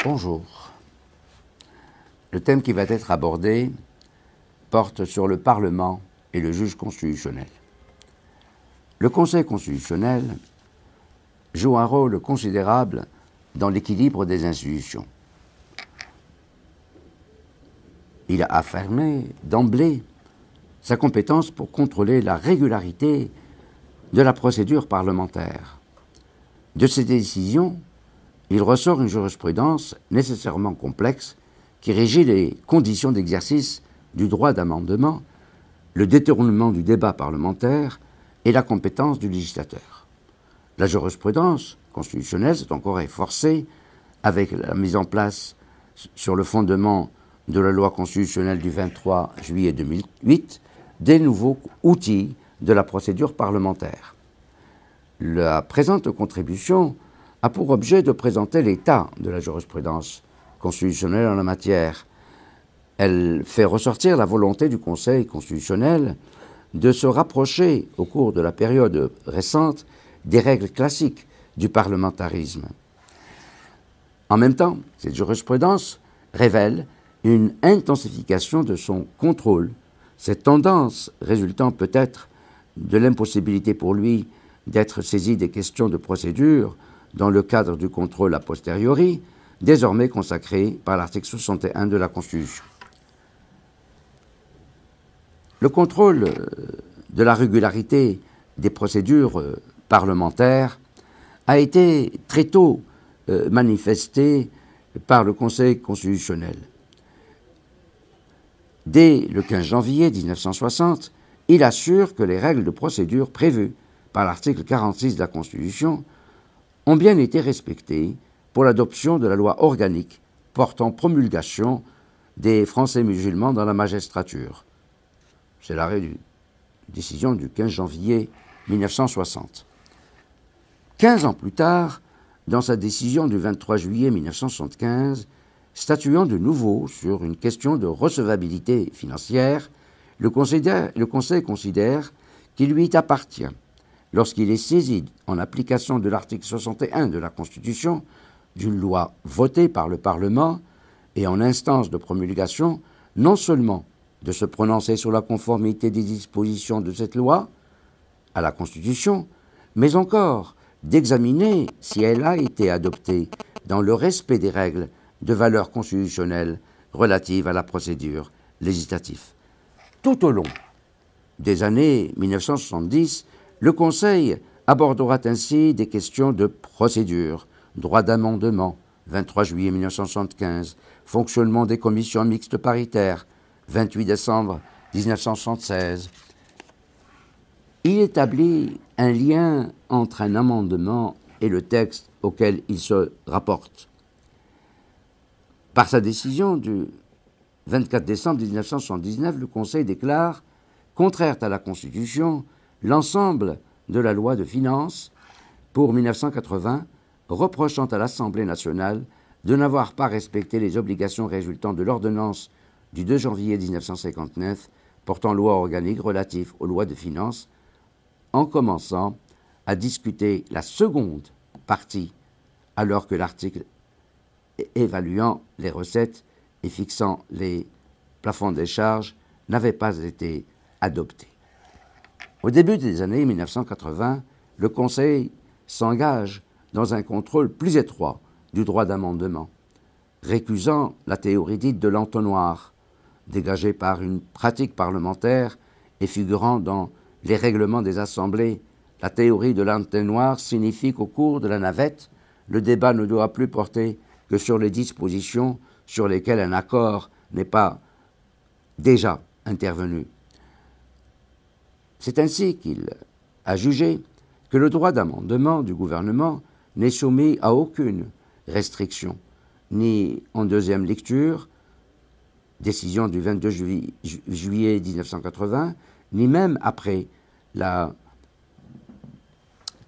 Bonjour. Le thème qui va être abordé porte sur le Parlement et le juge constitutionnel. Le Conseil constitutionnel joue un rôle considérable dans l'équilibre des institutions. Il a affirmé d'emblée sa compétence pour contrôler la régularité de la procédure parlementaire. De ces décisions, il ressort une jurisprudence nécessairement complexe qui régit les conditions d'exercice du droit d'amendement, le détournement du débat parlementaire et la compétence du législateur. La jurisprudence constitutionnelle s'est encore renforcée avec la mise en place, sur le fondement de la loi constitutionnelle du 23 juillet 2008, des nouveaux outils de la procédure parlementaire. La présente contribution a pour objet de présenter l'état de la jurisprudence constitutionnelle en la matière. Elle fait ressortir la volonté du Conseil constitutionnel de se rapprocher, au cours de la période récente, des règles classiques du parlementarisme. En même temps, cette jurisprudence révèle une intensification de son contrôle, cette tendance résultant peut-être de l'impossibilité pour lui d'être saisi des questions de procédure dans le cadre du contrôle a posteriori, désormais consacré par l'article 61 de la Constitution. Le contrôle de la régularité des procédures parlementaires a été très tôt manifesté par le Conseil constitutionnel. Dès le 15 janvier 1960, il assure que les règles de procédure prévues par l'article 46 de la Constitution ont bien été respectées pour l'adoption de la loi organique portant promulgation des Français musulmans dans la magistrature. C'est l'arrêt décision du 15 janvier 1960. 15 ans plus tard, dans sa décision du 23 juillet 1975, statuant de nouveau sur une question de recevabilité financière, le Conseil considère qu'il lui appartient, lorsqu'il est saisi en application de l'article 61 de la Constitution, d'une loi votée par le Parlement et en instance de promulgation, non seulement de se prononcer sur la conformité des dispositions de cette loi à la Constitution, mais encore d'examiner si elle a été adoptée dans le respect des règles de valeur constitutionnelle relatives à la procédure législative. Tout au long des années 1970, le Conseil abordera ainsi des questions de procédure, droit d'amendement, 23 juillet 1975, fonctionnement des commissions mixtes paritaires, 28 décembre 1976. Il établit un lien entre un amendement et le texte auquel il se rapporte. Par sa décision du 24 décembre 1979, le Conseil déclare, contraire à la Constitution, l'ensemble de la loi de finances pour 1980, reprochant à l'Assemblée nationale de n'avoir pas respecté les obligations résultant de l'ordonnance du 2 janvier 1959 portant loi organique relative aux lois de finances, en commençant à discuter la seconde partie, alors que l'article évaluant les recettes et fixant les plafonds des charges n'avait pas été adopté. Au début des années 1980, le Conseil s'engage dans un contrôle plus étroit du droit d'amendement, récusant la théorie dite de l'entonnoir, dégagée par une pratique parlementaire et figurant dans les règlements des assemblées. La théorie de l'entonnoir signifie qu'au cours de la navette, le débat ne doit plus porter que sur les dispositions sur lesquelles un accord n'est pas déjà intervenu. C'est ainsi qu'il a jugé que le droit d'amendement du gouvernement n'est soumis à aucune restriction, ni en deuxième lecture, décision du 22 juillet 1980, ni même après la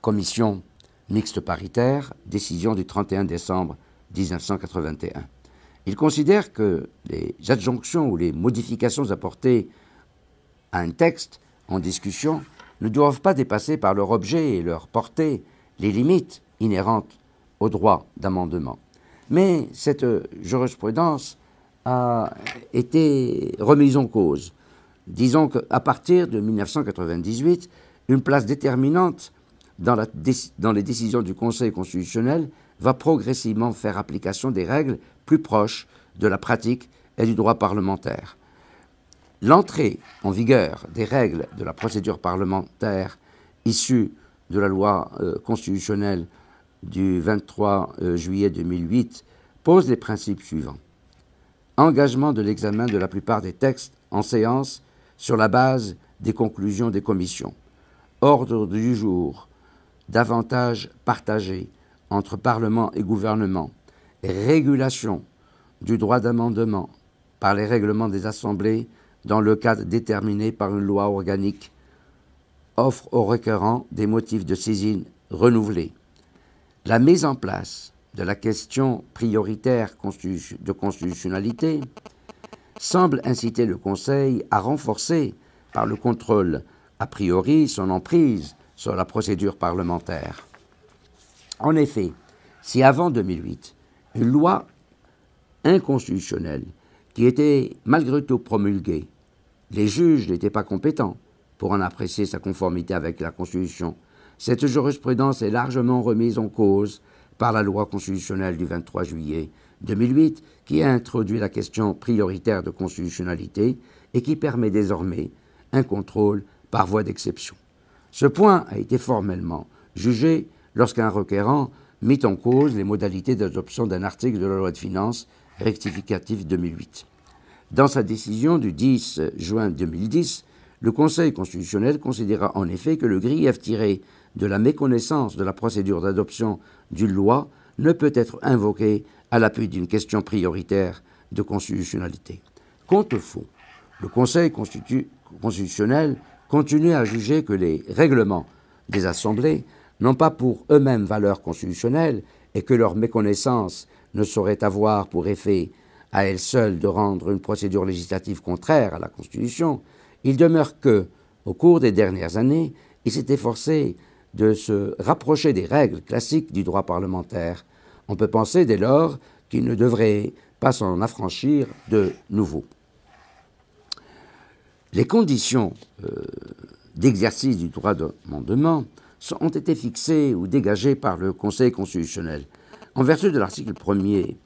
commission mixte paritaire, décision du 31 décembre 1981. Il considère que les adjonctions ou les modifications apportées à un texte en discussion ne doivent pas dépasser par leur objet et leur portée les limites inhérentes au droit d'amendement. Mais cette jurisprudence a été remise en cause. Disons qu'à partir de 1998, une place déterminante dans les décisions du Conseil constitutionnel va progressivement faire application des règles plus proches de la pratique et du droit parlementaire. L'entrée en vigueur des règles de la procédure parlementaire issues de la loi constitutionnelle du 23 juillet 2008 pose les principes suivants. Engagement de l'examen de la plupart des textes en séance sur la base des conclusions des commissions. Ordre du jour davantage partagé entre Parlement et gouvernement. Régulation du droit d'amendement par les règlements des assemblées dans le cadre déterminé par une loi organique. Offre aux requérants des motifs de saisine renouvelés. La mise en place de la question prioritaire de constitutionnalité semble inciter le Conseil à renforcer, par le contrôle a priori, son emprise sur la procédure parlementaire. En effet, si avant 2008, une loi inconstitutionnelle qui était malgré tout promulguée, les juges n'étaient pas compétents pour en apprécier sa conformité avec la Constitution, cette jurisprudence est largement remise en cause par la loi constitutionnelle du 23 juillet 2008 qui a introduit la question prioritaire de constitutionnalité et qui permet désormais un contrôle par voie d'exception. Ce point a été formellement jugé lorsqu'un requérant mit en cause les modalités d'adoption d'un article de la loi de finances rectificative 2008. Dans sa décision du 10 juin 2010, le Conseil constitutionnel considéra en effet que le grief tiré de la méconnaissance de la procédure d'adoption d'une loi ne peut être invoqué à l'appui d'une question prioritaire de constitutionnalité. Contre-faux, le Conseil constitutionnel continue à juger que les règlements des assemblées n'ont pas pour eux-mêmes valeur constitutionnelle et que leur méconnaissance ne saurait avoir pour effet à elle seule de rendre une procédure législative contraire à la Constitution. Il demeure que, au cours des dernières années, il s'est efforcé de se rapprocher des règles classiques du droit parlementaire. On peut penser dès lors qu'il ne devrait pas s'en affranchir de nouveau. Les conditions d'exercice du droit d'amendement ont été fixées ou dégagées par le Conseil constitutionnel. En vertu de l'article 1er,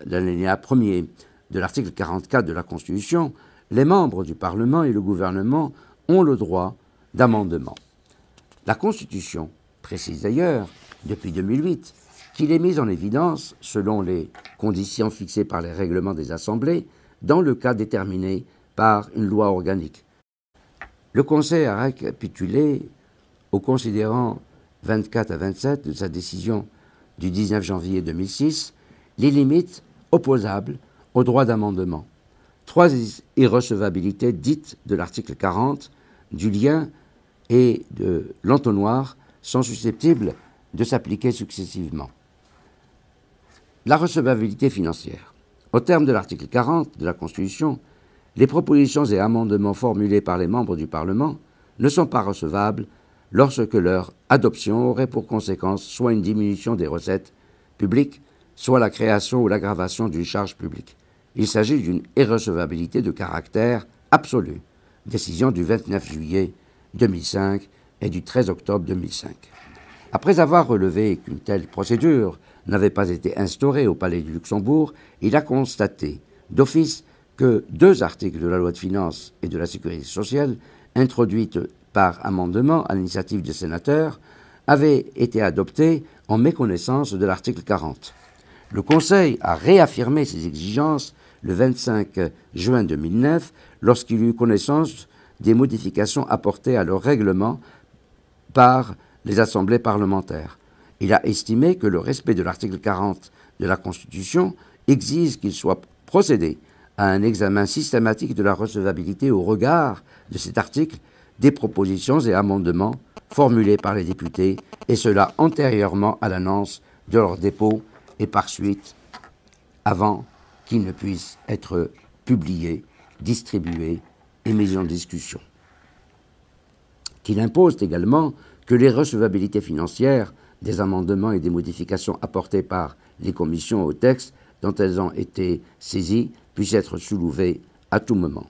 l'alinéa 1er de l'article 44 de la Constitution, les membres du Parlement et le gouvernement ont le droit d'amendement. La Constitution précise d'ailleurs, depuis 2008, qu'il est mis en évidence, selon les conditions fixées par les règlements des assemblées, dans le cas déterminé par une loi organique. Le Conseil a récapitulé, au considérant 24 à 27 de sa décision du 19 janvier 2006, les limites opposables au droit d'amendement. 3 irrecevabilités dites de l'article 40 du lien et de l'entonnoir sont susceptibles de s'appliquer successivement. La recevabilité financière. Au terme de l'article 40 de la Constitution, les propositions et amendements formulés par les membres du Parlement ne sont pas recevables lorsque leur adoption aurait pour conséquence soit une diminution des recettes publiques, soit la création ou l'aggravation d'une charge publique. Il s'agit d'une irrecevabilité de caractère absolu. Décision du 29 juillet 2005 et du 13 octobre 2005. Après avoir relevé qu'une telle procédure n'avait pas été instaurée au Palais du Luxembourg, il a constaté d'office que 2 articles de la loi de finances et de la sécurité sociale, introduites par amendement à l'initiative des sénateurs, avaient été adoptés en méconnaissance de l'article 40. Le Conseil a réaffirmé ses exigences le 25 juin 2009 lorsqu'il eut connaissance des modifications apportées à leur règlement par les assemblées parlementaires. Il a estimé que le respect de l'article 40 de la Constitution exige qu'il soit procédé à un examen systématique de la recevabilité au regard de cet article des propositions et amendements formulés par les députés, et cela antérieurement à l'annonce de leur dépôt et par suite avant qu'ils ne puissent être publiés, distribués et mis en discussion. Qu'il impose également que les recevabilités financières des amendements et des modifications apportés par les commissions au texte dont elles ont été saisies puissent être soulevées à tout moment.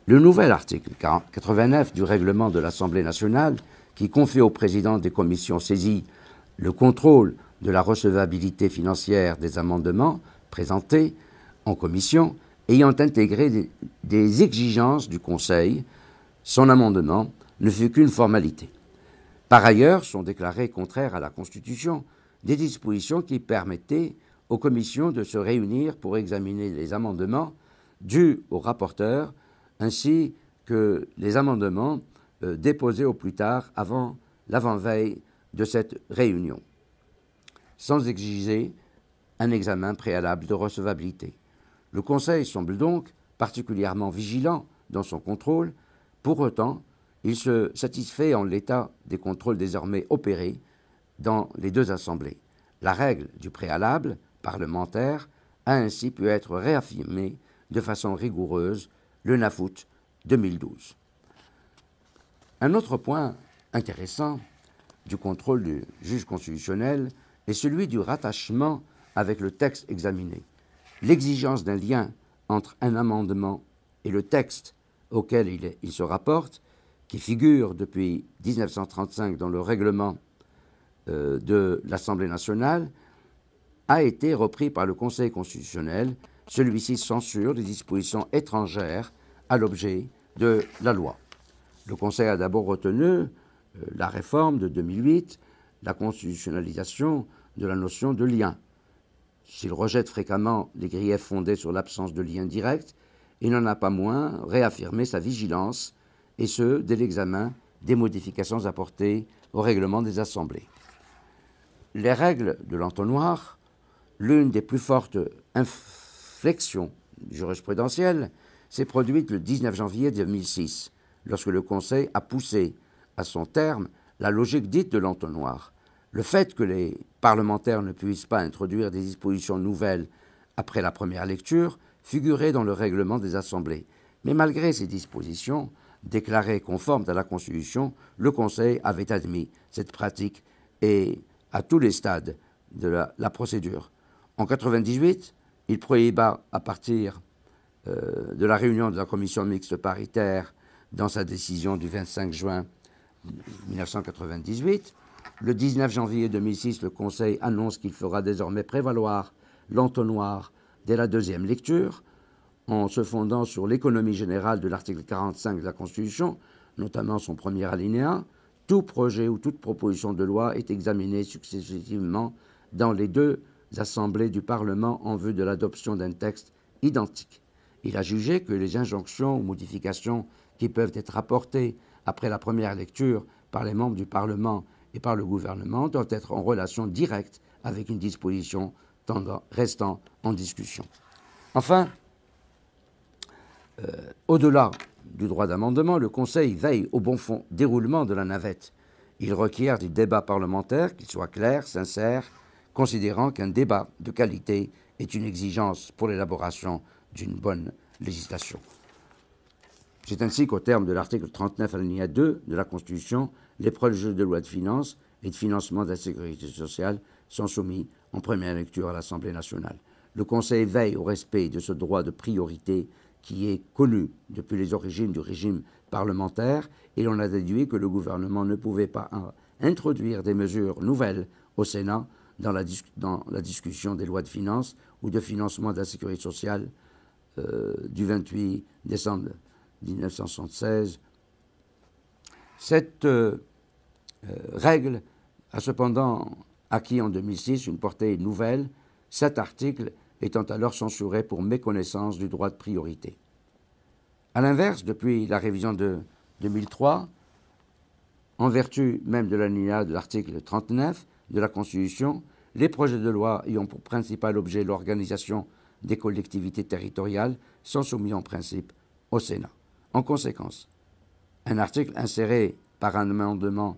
Le nouvel article 89 du règlement de l'Assemblée nationale, qui confie au président des commissions saisies le contrôle de la recevabilité financière des amendements présentés en commission, ayant intégré des exigences du Conseil, son amendement ne fut qu'une formalité. Par ailleurs, sont déclarées contraires à la Constitution des dispositions qui permettaient aux commissions de se réunir pour examiner les amendements dus au rapporteur ainsi que les amendements déposés au plus tard avant l'avant-veille de cette réunion, sans exiger un examen préalable de recevabilité. Le Conseil semble donc particulièrement vigilant dans son contrôle. Pour autant, il se satisfait en l'état des contrôles désormais opérés dans les deux assemblées. La règle du préalable parlementaire a ainsi pu être réaffirmée de façon rigoureuse le 9 août 2012. Un autre point intéressant du contrôle du juge constitutionnel est celui du rattachement avec le texte examiné. L'exigence d'un lien entre un amendement et le texte auquel il se rapporte, qui figure depuis 1935 dans le règlement de l'Assemblée nationale, a été repris par le Conseil constitutionnel. Celui-ci censure les dispositions étrangères à l'objet de la loi. Le Conseil a d'abord retenu la réforme de 2008, la constitutionnalisation de la notion de lien. S'il rejette fréquemment les griefs fondés sur l'absence de lien direct, il n'en a pas moins réaffirmé sa vigilance, et ce, dès l'examen des modifications apportées au règlement des assemblées. Les règles de l'entonnoir, l'une des plus fortes inflexions jurisprudentielles, s'est produite le 19 janvier 2006, lorsque le Conseil a poussé à son terme la logique dite de l'entonnoir. Le fait que les parlementaires ne puissent pas introduire des dispositions nouvelles après la première lecture figurait dans le règlement des assemblées. Mais malgré ces dispositions, déclarées conformes à la Constitution, le Conseil avait admis cette pratique et à tous les stades de la procédure. En 1998, il prohiba à partir de la réunion de la commission mixte paritaire dans sa décision du 25 juin 1998. Le 19 janvier 2006, le Conseil annonce qu'il fera désormais prévaloir l'entonnoir dès la deuxième lecture, en se fondant sur l'économie générale de l'article 45 de la Constitution, notamment son premier alinéa. Tout projet ou toute proposition de loi est examiné successivement dans les deux assemblées du Parlement en vue de l'adoption d'un texte identique. Il a jugé que les injonctions ou modifications qui peuvent être apportées après la première lecture par les membres du Parlement et par le gouvernement doivent être en relation directe avec une disposition restant en discussion. Enfin, au-delà du droit d'amendement, le Conseil veille au bon déroulement de la navette. Il requiert du débat parlementaire qu'il soit clair, sincère, considérant qu'un débat de qualité est une exigence pour l'élaboration d'une bonne législation. C'est ainsi qu'au terme de l'article 39 alinéa 2 de la Constitution, les projets de loi de finances et de financement de la sécurité sociale sont soumis en première lecture à l'Assemblée nationale. Le Conseil veille au respect de ce droit de priorité qui est connu depuis les origines du régime parlementaire, et l'on a déduit que le gouvernement ne pouvait pas introduire des mesures nouvelles au Sénat dans la discussion des lois de finances ou de financement de la sécurité sociale du 28 décembre 1976. Cette règle a cependant acquis en 2006 une portée nouvelle, cet article étant alors censuré pour méconnaissance du droit de priorité. A l'inverse, depuis la révision de 2003, en vertu même de l'alinéa de l'article 39 de la Constitution, les projets de loi ayant pour principal objet l'organisation des collectivités territoriales sont soumis en principe au Sénat. En conséquence, un article inséré par un amendement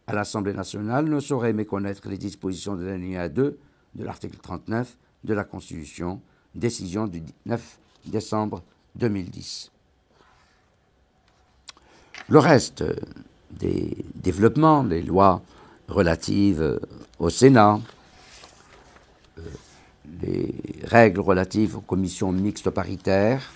à l'Assemblée nationale ne saurait méconnaître les dispositions de l'alinéa 2 de l'article 39 de la Constitution, décision du 9 décembre 2010. Le reste des développements, les lois relatives au Sénat, les règles relatives aux commissions mixtes paritaires,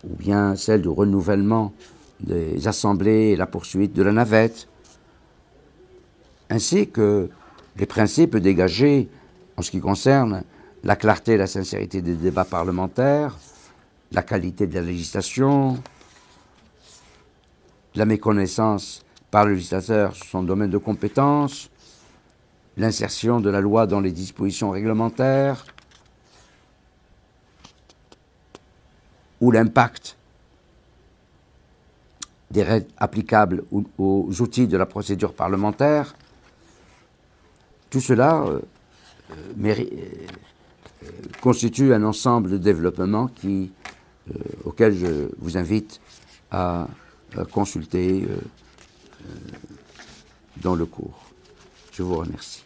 ou bien celles du renouvellement des assemblées et la poursuite de la navette, ainsi que les principes dégagés en ce qui concerne la clarté et la sincérité des débats parlementaires, la qualité de la législation, la méconnaissance par le législateur sur son domaine de compétence, l'insertion de la loi dans les dispositions réglementaires, ou l'impact des règles applicables aux outils de la procédure parlementaire. Tout cela constitue un ensemble de développement auquel je vous invite à consulter dans le cours. Je vous remercie.